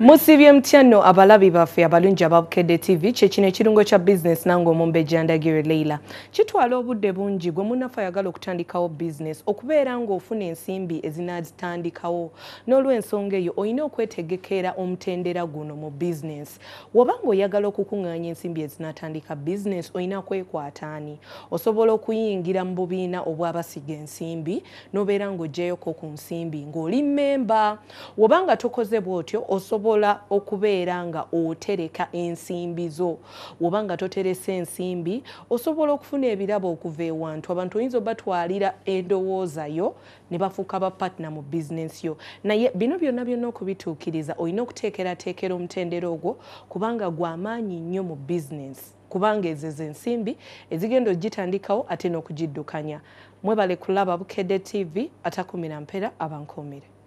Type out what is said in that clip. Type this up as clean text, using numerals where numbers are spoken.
Musibye mtyano abalabi baffe abalungi ababukedde TV kyekino ekirungo kya business nango omumbe Jandagire Leila. Kitwala obudde bungi gwe munafa yagala okutandikawo business okubeera ng'ofuna ensimbi ezinazitandikawo n'olw'ensonga eyo olina okwetegekera omutendera guno mu business. Wobanga oyagala okukungaanya ensimbi ezinatandika business olina kwekwataani. Osobola okuyingira mu bubiina obw'abasiga ensimbi n'obeera ng'oggyeyoko ku nsimbi ng'oli memba. Wobanga tokoze bw'otyo osobola okubeera nga otereka ensimbi zo. Wobanga toterese ensimbi osobola okufuna ebirabo okuva ewantu. Abantu oyinza obatwalira endowooza yo ne bafuuka ba partner mu business yo. Naye bino byonna okubituukiriza olina okuteekerateekera omutendera ogwo kubanga gw'amaanyi nnyo mu business. Kubanga ezo ensimbi ezigenda ogitandikawo ate n'okugiddukanya. Mwebale kulaba Bukedde TV atakumira mpera abankoomere.